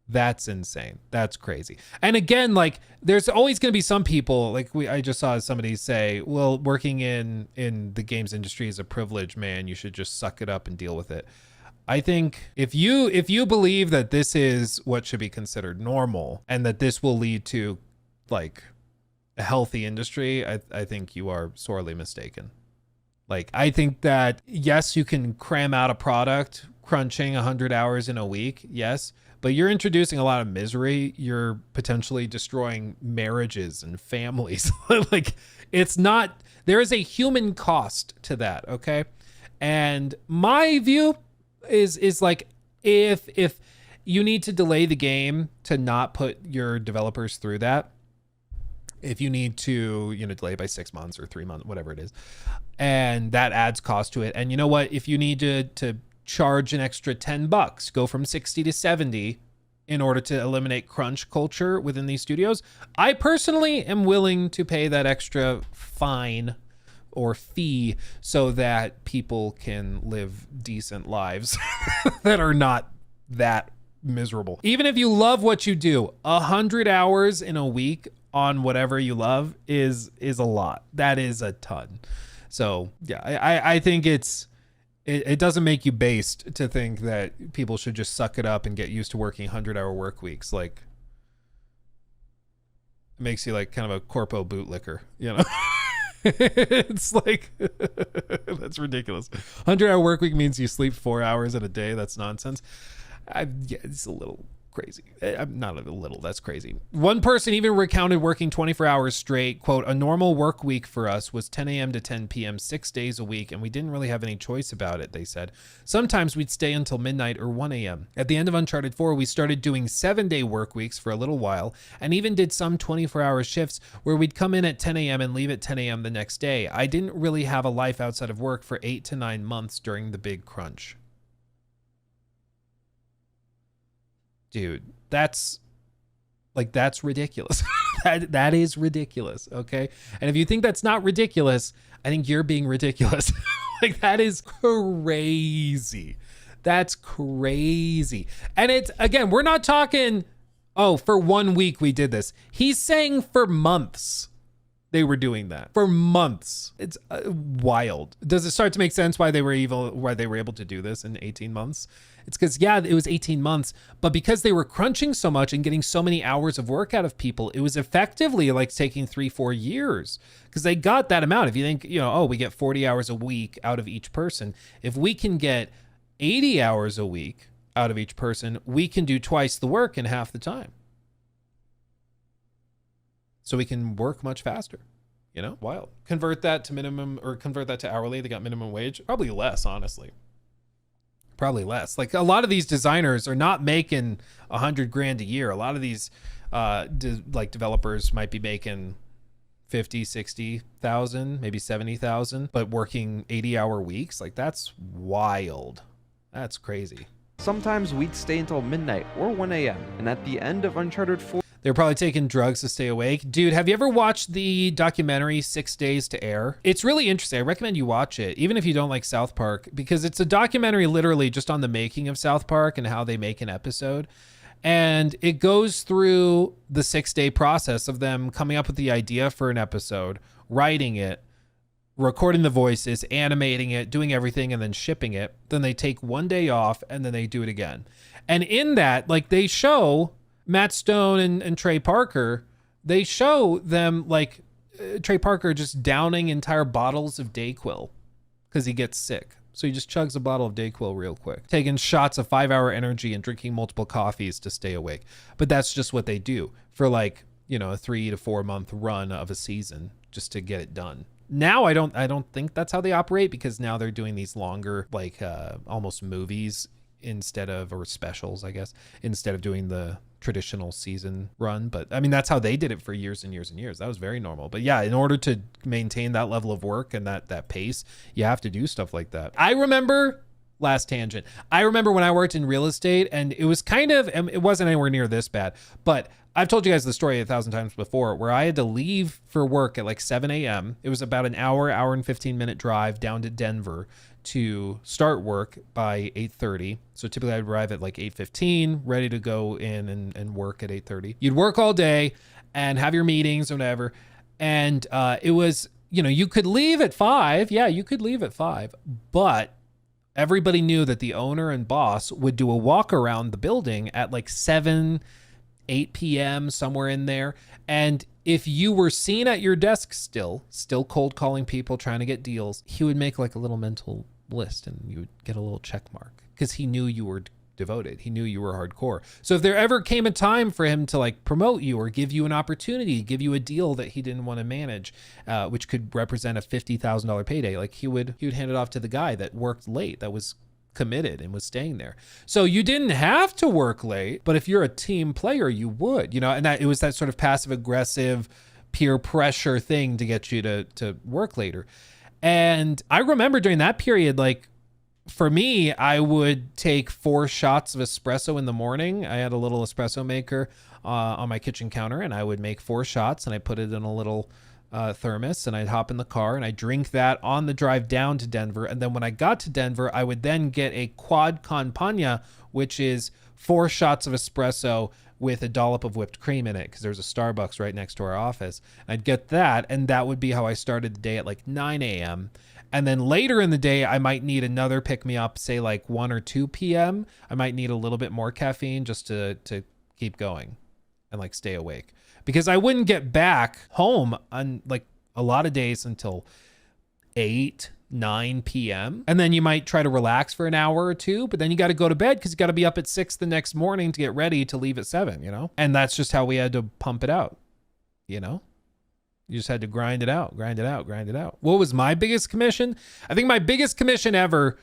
That's insane. That's crazy. And again, like there's always going to be some people like I just saw somebody say, well, working in the games industry is a privilege, man. You should just suck it up and deal with it. I think if you believe that this is what should be considered normal and that this will lead to like a healthy industry, I think you are sorely mistaken. Like, I think that yes, you can cram out a product crunching 100 hours in a week. Yes. But you're introducing a lot of misery. You're potentially destroying marriages and families. Like it's not, there is a human cost to that. Okay. And my view is like, if you need to delay the game to not put your developers through that, if you need to, delay by 6 months or 3 months, whatever it is, and that adds cost to it. And you know what, if you need to charge an extra $10, go from 60 to 70 in order to eliminate crunch culture within these studios, I personally am willing to pay that extra fine or fee so that people can live decent lives that are not that miserable. Even if you love what you do, 100 hours in a week on whatever you love is a lot. That is a ton. So yeah, I think it doesn't make you based to think that people should just suck it up and get used to working 100-hour work weeks. Like, it makes you like kind of a corpo bootlicker, It's like, that's ridiculous. 100-hour work week means you sleep 4 hours in a day. That's nonsense. Yeah, it's a little crazy. I'm not a little, that's crazy. One person even recounted working 24 hours straight. Quote, a normal work week for us was 10 a.m. to 10 p.m., 6 days a week, and we didn't really have any choice about it, they said. Sometimes we'd stay until midnight or 1 a.m. At the end of Uncharted 4, we started doing 7-day work weeks for a little while, and even did some 24-hour shifts where we'd come in at 10 a.m. and leave at 10 a.m. the next day. I didn't really have a life outside of work for 8 to 9 months during the big crunch. Dude, that's ridiculous. that is ridiculous. Okay. And if you think that's not ridiculous, I think you're being ridiculous. Like, that is crazy. That's crazy. And it's, again, we're not talking, oh, for 1 week we did this. He's saying for months they were doing that. For months. It's wild. Does it start to make sense why they were able to do this in 18 months? It's because, yeah, it was 18 months, but because they were crunching so much and getting so many hours of work out of people, it was effectively like taking 3-4 years because they got that amount. If you think, we get 40 hours a week out of each person. If we can get 80 hours a week out of each person, we can do twice the work in half the time. So we can work much faster. You know, wild. Convert that to minimum or convert that to hourly. They got minimum wage. Probably less, honestly. Probably less. Like a lot of these designers are not making 100 grand a year. A lot of these developers might be making 50, 60,000, maybe 70,000, but working 80-hour weeks. Like that's wild. That's crazy. Sometimes we'd stay until midnight or 1 a.m. And at the end of Uncharted 4, They're probably taking drugs to stay awake. Dude, have you ever watched the documentary 6 Days to Air? It's really interesting. I recommend you watch it, even if you don't like South Park, because it's a documentary literally just on the making of South Park and how they make an episode. And it goes through the 6-day process of them coming up with the idea for an episode, writing it, recording the voices, animating it, doing everything, and then shipping it. Then they take 1 day off and then they do it again. And in that, like they show Matt Stone and Trey Parker, they show them like Trey Parker just downing entire bottles of Dayquil because he gets sick. So he just chugs a bottle of Dayquil real quick, taking shots of 5-hour energy and drinking multiple coffees to stay awake. But that's just what they do for like, you know, a 3 to 4 month run of a season just to get it done. Now I don't think that's how they operate, because now they're doing these longer, like almost movies instead of, or specials, I guess, instead of doing the traditional season run. But I mean, that's how they did it for years and years and years. That was very normal. But yeah, in order to maintain that level of work and that pace, you have to do stuff like that. I remember, last tangent, I remember when I worked in real estate, and it was kind of, it wasn't anywhere near this bad, but I've told you guys the story 1,000 times before, where I had to leave for work at like 7 a.m. It was about an hour and 15-minute drive down to Denver to start work by 8:30. So typically I'd arrive at like 8:15, ready to go in and work at 8:30. You'd work all day and have your meetings or whatever. And it was, you know, you could leave at 5. Yeah, you could leave at 5. But everybody knew that the owner and boss would do a walk around the building at like 7, 8 p.m., somewhere in there. And if you were seen at your desk still cold calling people, trying to get deals, he would make like a little mental list and you would get a little check mark, because he knew you were devoted. He knew you were hardcore. So if there ever came a time for him to like promote you or give you an opportunity, give you a deal that he didn't want to manage, which could represent a $50,000 payday, like he would hand it off to the guy that worked late, that was committed and was staying there. So you didn't have to work late, but if you're a team player, you would, you know, and that it was that sort of passive aggressive peer pressure thing to get you to work later. And I remember during that period, like for me, I would take 4 shots of espresso in the morning. I had a little espresso maker on my kitchen counter, and I would make 4 shots and I put it in a little thermos, and I'd hop in the car and I'd drink that on the drive down to Denver. And then when I got to Denver, I would then get a quad campagna, which is 4 shots of espresso with a dollop of whipped cream in it, because there's a Starbucks right next to our office. I'd get that, and that would be how I started the day at like 9 a.m. And then later in the day, I might need another pick-me-up, say like 1 or 2 p.m. I might need a little bit more caffeine just to keep going and like stay awake, because I wouldn't get back home on like a lot of days until 8, 9 p.m. And then you might try to relax for an hour or 2, but then you got to go to bed because you got to be up at 6 the next morning to get ready to leave at 7, you know? And that's just how we had to pump it out, you know? You just had to grind it out. What was my biggest commission? I think my biggest commission ever,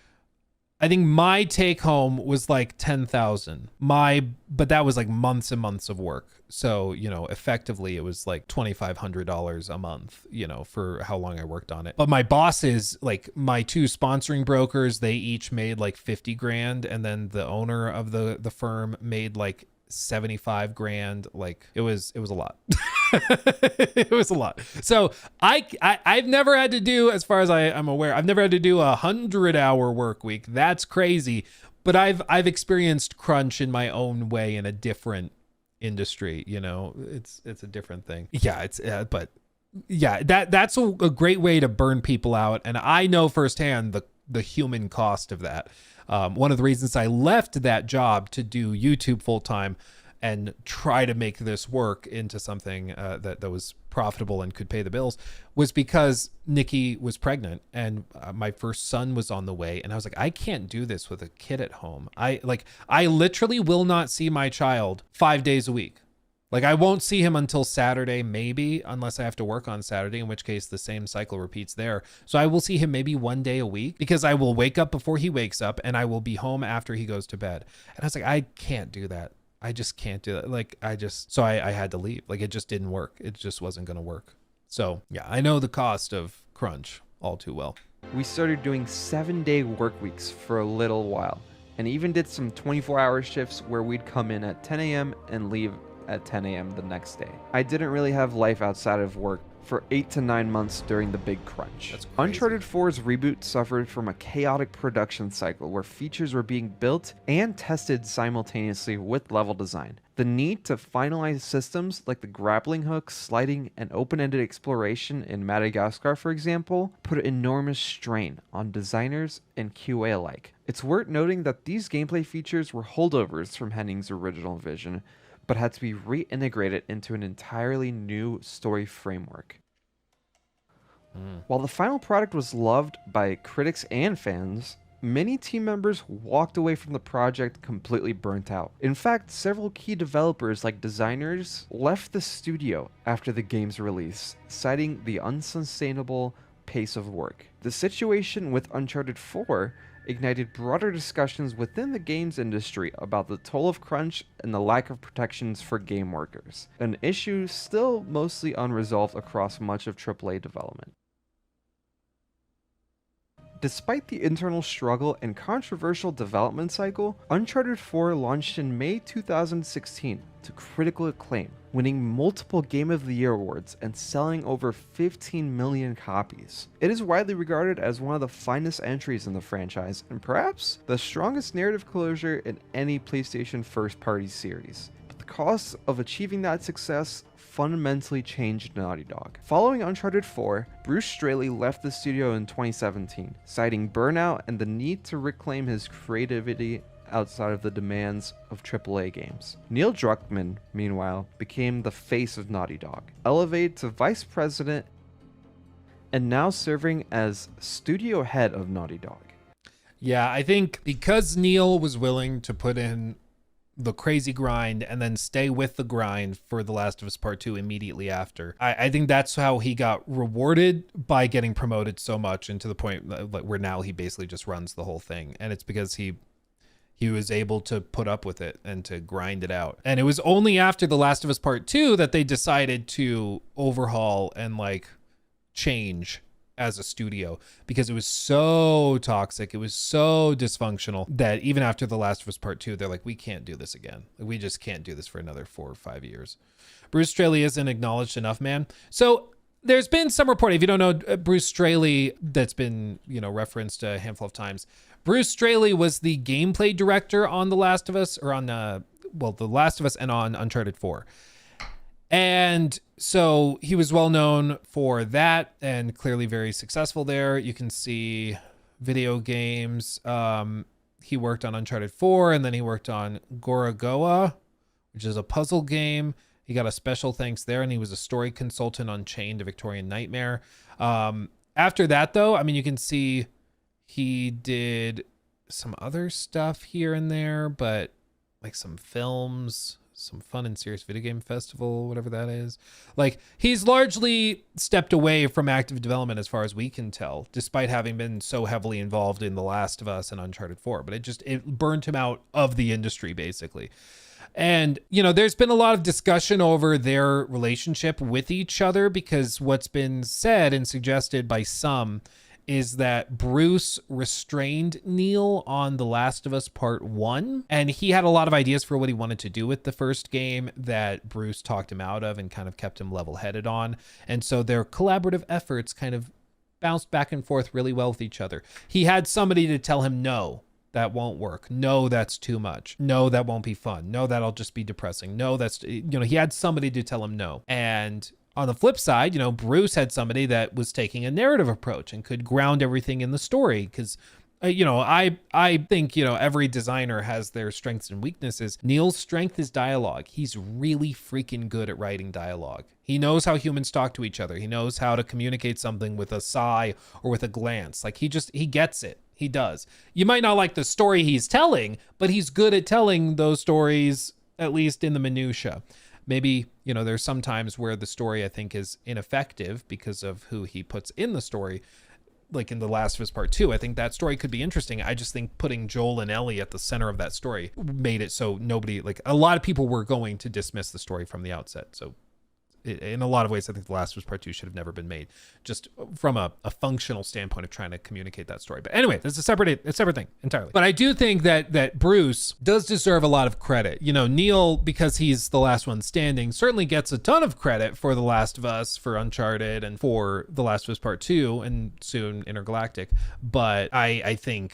I think my take home was like 10,000. But that was like months and months of work. So, you know, effectively it was like $2,500 a month, you know, for how long I worked on it. But my bosses, like my 2 sponsoring brokers, they each made like 50 grand. And then the owner of the firm made like 75 grand. Like it was a lot. It was a lot. So I've never had to do, as far as I'm aware, I've never had to do a 100-hour work week. That's crazy. But I've experienced crunch in my own way in a different industry. You know, it's a different thing. Yeah, but yeah, that's a great way to burn people out. And I know firsthand the human cost of that. One of the reasons I left that job to do YouTube full time and try to make this work into something that was profitable and could pay the bills was because Nikki was pregnant and my first son was on the way. And I was like, I can't do this with a kid at home. I literally will not see my child 5 days a week. Like, I won't see him until Saturday, maybe, unless I have to work on Saturday, in which case the same cycle repeats there. So I will see him maybe one day a week, because I will wake up before he wakes up and I will be home after he goes to bed. And I was like, I can't do that. I just can't do that. Like, so I had to leave. Like, it just didn't work. It just wasn't going to work. So yeah, I know the cost of crunch all too well. We started doing 7-day work weeks for a little while, and even did some 24-hour shifts where we'd come in at 10 a.m. and leave at 10 a.m. the next day. I didn't really have life outside of work for 8 to 9 months during the big crunch. That's crazy. Uncharted 4's reboot suffered from a chaotic production cycle where features were being built and tested simultaneously with level design. The need to finalize systems like the grappling hook, sliding, and open-ended exploration in Madagascar, for example, put enormous strain on designers and QA alike. It's worth noting that these gameplay features were holdovers from Hennig's original vision, but had to be reintegrated into an entirely new story framework. While the final product was loved by critics and fans, many team members walked away from the project completely burnt out. In fact, several key developers like designers left the studio after the game's release, citing the unsustainable pace of work. The situation with Uncharted 4 ignited broader discussions within the games industry about the toll of crunch and the lack of protections for game workers, an issue still mostly unresolved across much of AAA development. Despite the internal struggle and controversial development cycle, Uncharted 4 launched in May 2016 to critical acclaim, winning multiple Game of the Year awards and selling over 15 million copies. It is widely regarded as one of the finest entries in the franchise, and perhaps the strongest narrative closure in any PlayStation first-party series. But the cost of achieving that success fundamentally changed Naughty Dog. Following Uncharted 4, Bruce Straley left the studio in 2017, citing burnout and the need to reclaim his creativity outside of the demands of AAA games. Neil Druckmann, meanwhile, became the face of Naughty Dog, elevated to vice president and now serving as studio head of Naughty Dog. Yeah, I think because Neil was willing to put in the crazy grind and then stay with the grind for The Last of Us Part 2 immediately after, I think that's how he got rewarded by getting promoted so much, and to the point where now he basically just runs the whole thing. And it's because he was able to put up with it and to grind it out. And it was only after The Last of Us Part 2 that they decided to overhaul and like change as a studio, because it was so toxic, it was so dysfunctional, that even after The Last of Us Part 2, they're like, we can't do this again. We just can't do this for another 4 or 5 years. Bruce Straley isn't acknowledged enough, man. So there's been some reporting, if you don't know Bruce Straley, that's been, referenced a handful of times. Bruce Straley was the gameplay director on The Last of Us, or on The Last of Us and on Uncharted 4. And so he was well known for that and clearly very successful there. You can see video games. He worked on Uncharted 4, and then he worked on Gorogoa, which is a puzzle game. He got a special thanks there, and he was a story consultant on Chained: A Victorian Nightmare. After that, though, I mean, you can see he did some other stuff here and there, but like some films, some fun and serious video game festival, whatever that is. Like, he's largely stepped away from active development as far as we can tell, despite having been so heavily involved in The Last of Us and Uncharted 4. But it burnt him out of the industry, basically. And, there's been a lot of discussion over their relationship with each other, because what's been said and suggested by some is that Bruce restrained Neil on The Last of Us Part 1, and he had a lot of ideas for what he wanted to do with the first game that Bruce talked him out of and kind of kept him level-headed on. And so their collaborative efforts kind of bounced back and forth really well with each other. He had somebody to tell him, no, that won't work. No, that's too much. No, that won't be fun. No, that'll just be depressing. No, that's, he had somebody to tell him no. And on the flip side, Bruce had somebody that was taking a narrative approach and could ground everything in the story. Because, I think, every designer has their strengths and weaknesses. Neil's strength is dialogue. He's really freaking good at writing dialogue. He knows how humans talk to each other. He knows how to communicate something with a sigh or with a glance. Like, he gets it. He does. You might not like the story he's telling, but he's good at telling those stories, at least in the minutia. maybe, you know, there's some times where the story I think is ineffective because of who he puts in the story. Like in The Last of Us Part 2, I think that story could be interesting. I just think putting Joel and Ellie at the center of that story made it so nobody, like a lot of people were going to dismiss the story from the outset. So in a lot of ways, I think The Last of Us Part 2 should have never been made, just from a functional standpoint of trying to communicate that story. But anyway, that's a separate thing entirely. But I do think that Bruce does deserve a lot of credit. You know, Neil, because he's the last one standing, certainly gets a ton of credit for The Last of Us, for Uncharted, and for The Last of Us Part 2, and soon Intergalactic. But I think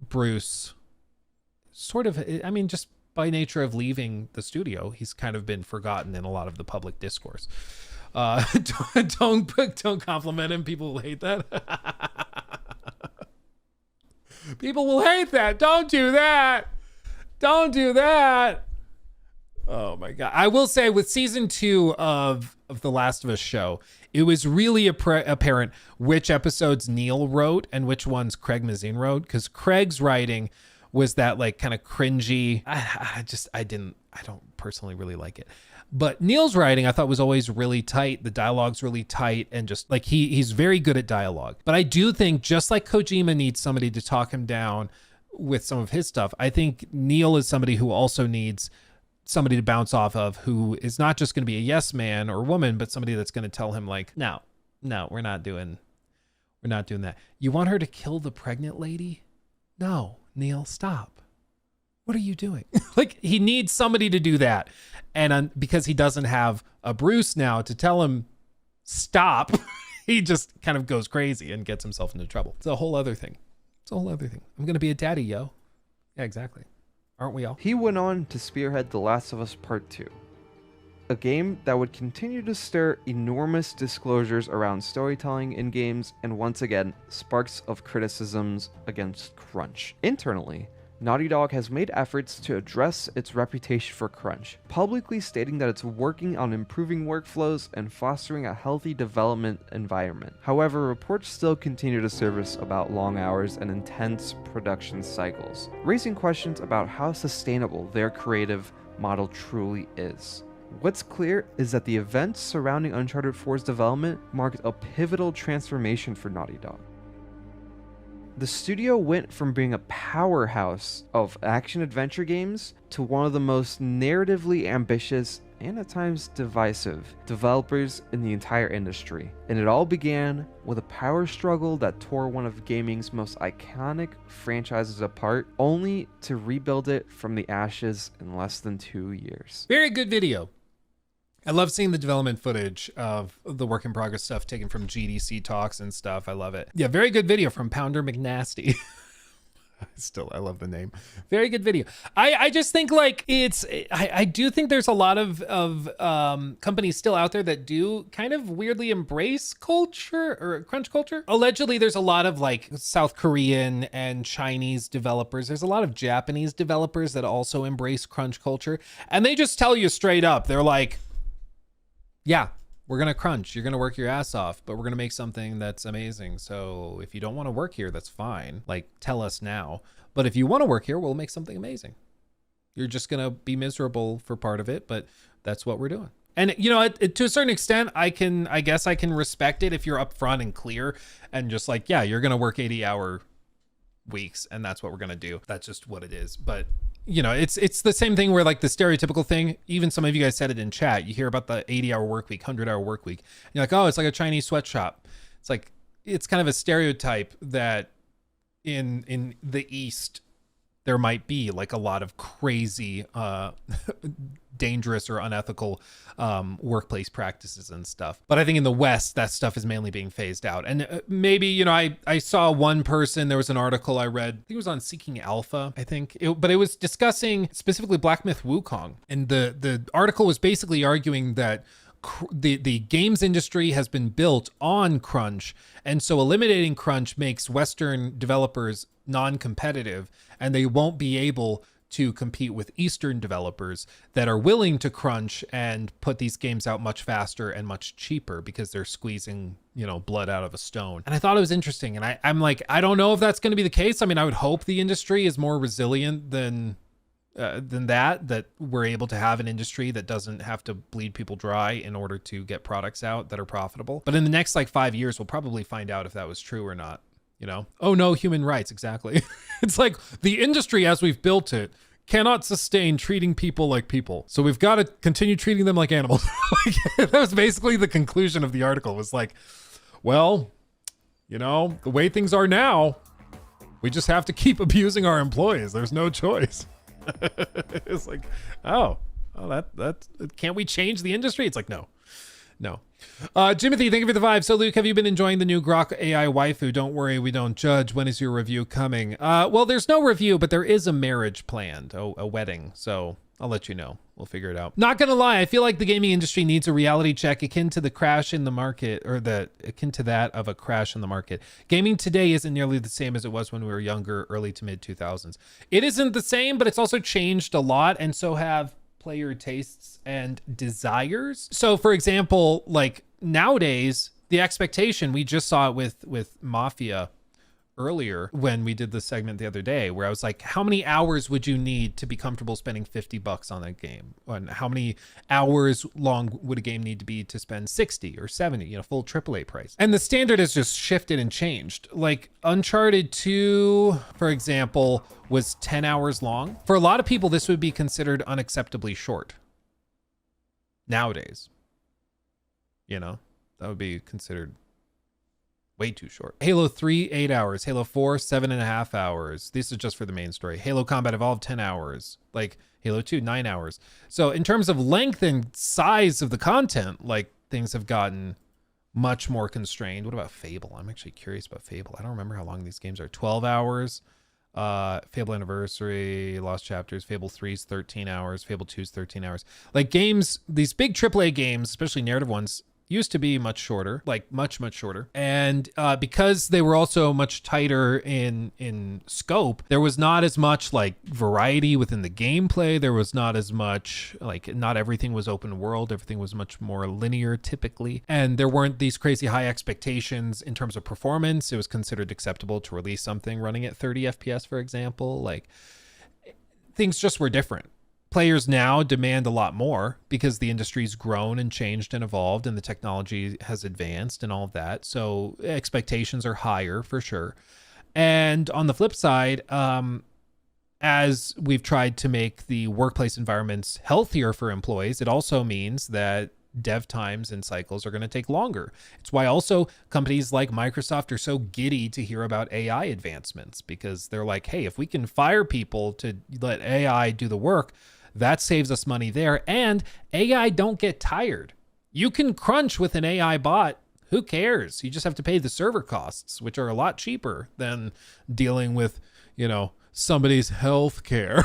Bruce sort of, I mean, just by nature of leaving the studio, he's kind of been forgotten in a lot of the public discourse. Don't compliment him. People will hate that. People will hate that. Don't do that. Don't do that. Oh my God. I will say with season 2 of The Last of Us show, it was really apparent which episodes Neil wrote and which ones Craig Mazin wrote, because Craig's writing was that like kind of cringy. I don't personally really like it. But Neil's writing I thought was always really tight. The dialogue's really tight, and just like he's very good at dialogue. But I do think just like Kojima needs somebody to talk him down with some of his stuff, I think Neil is somebody who also needs somebody to bounce off of, who is not just going to be a yes man or woman, but somebody that's going to tell him like, no, we're not doing that. You want her to kill the pregnant lady? No. Neil, stop. What are you doing? Like, he needs somebody to do that. And because he doesn't have a Bruce now to tell him stop, he just kind of goes crazy and gets himself into trouble. It's a whole other thing. I'm going to be a daddy, yo. Yeah, exactly. Aren't we all? He went on to spearhead The Last of Us Part 2, a game that would continue to stir enormous disclosures around storytelling in games, and once again, sparks of criticisms against crunch. Internally, Naughty Dog has made efforts to address its reputation for crunch, publicly stating that it's working on improving workflows and fostering a healthy development environment. However, reports still continue to surface about long hours and intense production cycles, raising questions about how sustainable their creative model truly is. What's clear is that the events surrounding Uncharted 4's development marked a pivotal transformation for Naughty Dog. The studio went from being a powerhouse of action-adventure games to one of the most narratively ambitious and at times divisive developers in the entire industry. And it all began with a power struggle that tore one of gaming's most iconic franchises apart, only to rebuild it from the ashes in less than 2 years. Very good video. I love seeing the development footage of the work in progress stuff taken from GDC talks and stuff. I love it. Yeah, very good video from Pounder McNasty. I love the name. Very good video. I just think like I do think there's a lot of companies still out there that do kind of weirdly embrace culture or crunch culture. Allegedly, there's a lot of like South Korean and Chinese developers. There's a lot of Japanese developers that also embrace crunch culture. And they just tell you straight up, they're like, yeah, we're going to crunch. You're going to work your ass off, but we're going to make something that's amazing. So if you don't want to work here, that's fine. Like, tell us now. But if you want to work here, we'll make something amazing. You're just going to be miserable for part of it, but that's what we're doing. And, you know, to a certain extent, I guess I can respect it if you're upfront and clear and just like, yeah, you're going to work 80-hour weeks and that's what we're going to do. That's just what it is. But you know, it's the same thing where like the stereotypical thing, even some of you guys said it in chat, you hear about the 80-hour work week, 100-hour work week. And you're like, oh, it's like a Chinese sweatshop. It's like, it's kind of a stereotype that in the East, there might be like a lot of crazy, dangerous or unethical workplace practices and stuff. But I think in the West, that stuff is mainly being phased out. And maybe, you know, I saw one person, there was an article I read, I think it was on Seeking Alpha, I think, but it was discussing specifically Black Myth Wukong. And the article was basically arguing that the games industry has been built on crunch, and so eliminating crunch makes Western developers non-competitive, and they won't be able to compete with Eastern developers that are willing to crunch and put these games out much faster and much cheaper because they're squeezing, you know, blood out of a stone. And I thought it was interesting, and I'm like, I don't know if that's going to be the case. I mean, I would hope the industry is more resilient than than that we're able to have an industry that doesn't have to bleed people dry in order to get products out that are profitable. But in the next like 5 years, we'll probably find out if that was true or not. You know? Oh no, human rights, exactly. It's like the industry as we've built it cannot sustain treating people like people. So we've got to continue treating them like animals. Like, that was basically the conclusion of the article, was like, well, you know, the way things are now, we just have to keep abusing our employees. There's no choice. It's like, that can't we change the industry? It's like, no. Jimothy, thank you for the vibe. So Luke, have you been enjoying the new Grok AI waifu? Don't worry, we don't judge. When is your review coming? Well, there's no review, but there is a marriage planned, a wedding. So I'll let you know. We'll figure it out. Not gonna lie, I feel like the gaming industry needs a reality check akin to the crash in the market, or akin to that of a crash in the market. Gaming today isn't nearly the same as it was when we were younger, early to mid 2000s. It isn't the same, but it's also changed a lot, and so have player tastes and desires. So for example, like nowadays, the expectation, we just saw it with Mafia earlier when we did the segment the other day, where I was like, how many hours would you need to be comfortable spending $50 on a game? And how many hours long would a game need to be to spend 60 or 70, you know, full AAA price? And the standard has just shifted and changed. Like Uncharted 2, for example, was 10 hours long. For a lot of people, this would be considered unacceptably short. Nowadays, you know, that would be considered way too short. Halo 3, 8 hours. Halo 4, 7.5 hours. This is just for the main story. Halo Combat Evolved, 10 hours. Like Halo 2, 9 hours. So in terms of length and size of the content, like things have gotten much more constrained. What about Fable? I'm actually curious about Fable. I don't remember how long these games are. 12 hours. Fable Anniversary, Lost Chapters, Fable 3 is 13 hours. Fable 2 is 13 hours. Like games, these big AAA games, especially narrative ones, used to be much shorter, like much shorter. And because they were also much tighter in scope, there was not as much like variety within the gameplay. There was not as much, like not everything was open world. Everything was much more linear typically. And there weren't these crazy high expectations in terms of performance. It was considered acceptable to release something running at 30 FPS, for example. Like things just were different. Players now demand a lot more because the industry's grown and changed and evolved and the technology has advanced and all of that. So expectations are higher for sure. And on the flip side, as we've tried to make the workplace environments healthier for employees, it also means that dev times and cycles are going to take longer. It's why also companies like Microsoft are so giddy to hear about AI advancements, because they're like, hey, if we can fire people to let AI do the work, that saves us money there. And AI don't get tired. You can crunch with an AI bot. Who cares? You just have to pay the server costs, which are a lot cheaper than dealing with, you know, somebody's health care.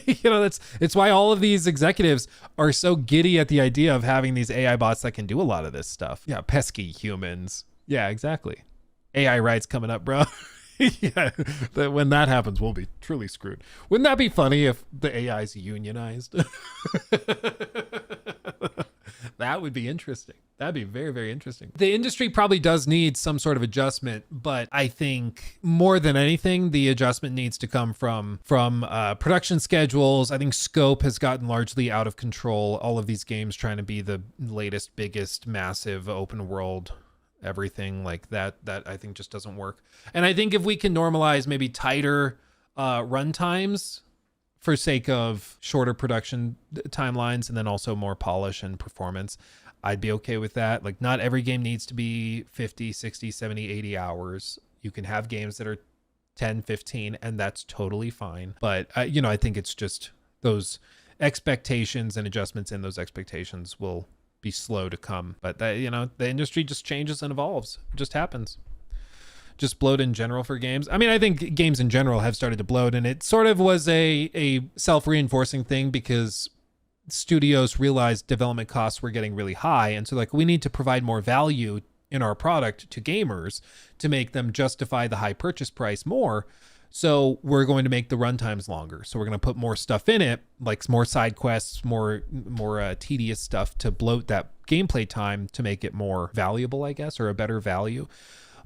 You know, it's why all of these executives are so giddy at the idea of having these AI bots that can do a lot of this stuff. Yeah, pesky humans. Yeah, exactly. AI rights coming up, bro. Yeah, when that happens, we'll be truly screwed. Wouldn't that be funny if the AI's unionized? That would be interesting. That'd be very, very interesting. The industry probably does need some sort of adjustment, but I think more than anything, the adjustment needs to come from production schedules. I think scope has gotten largely out of control. All of these games trying to be the latest, biggest, massive open world everything like that I think just doesn't work. And I think if we can normalize maybe tighter run times for sake of shorter production timelines and then also more polish and performance, I'd be okay with that. Like not every game needs to be 50, 60, 70, 80 hours. You can have games that are 10, 15, and that's totally fine. But you know, I think it's just those expectations and adjustments in those expectations will be slow to come. But that, you know, the industry just changes and evolves. It just happens. Just bloat in general for games. I mean, I think games in general have started to bloat, and it sort of was a self-reinforcing thing because studios realized development costs were getting really high. And so like, we need to provide more value in our product to gamers to make them justify the high purchase price more. So we're going to make the run times longer. So we're going to put more stuff in it, like more side quests, more tedious stuff to bloat that gameplay time to make it more valuable, I guess, or a better value.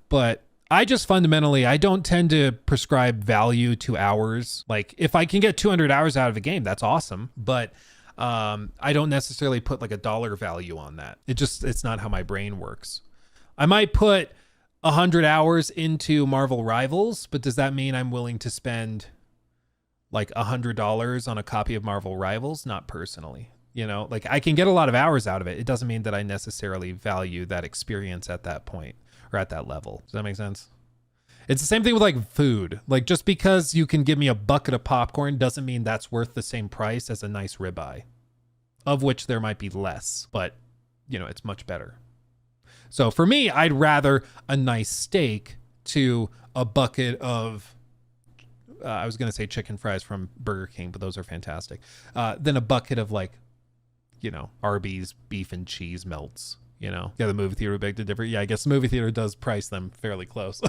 But I just fundamentally, I don't tend to prescribe value to hours. Like if I can get 200 hours out of a game, that's awesome. But I don't necessarily put like a dollar value on that. It's not how my brain works. I might put 100 hours into Marvel Rivals, but does that mean I'm willing to spend like $100 on a copy of Marvel Rivals? Not personally. You know, like I can get a lot of hours out of it. It doesn't mean that I necessarily value that experience at that point or at that level. Does that make sense? It's the same thing with like food. Like just because you can give me a bucket of popcorn doesn't mean that's worth the same price as a nice ribeye, of which there might be less, but you know, it's much better. So for me, I'd rather a nice steak to a bucket of, I was going to say chicken fries from Burger King, but those are fantastic, than a bucket of like, you know, Arby's beef and cheese melts, you know? Yeah, the movie theater would beg to differ. Yeah, I guess the movie theater does price them fairly close.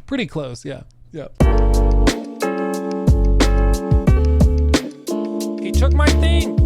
Pretty close, yeah. Yeah. He took my thing.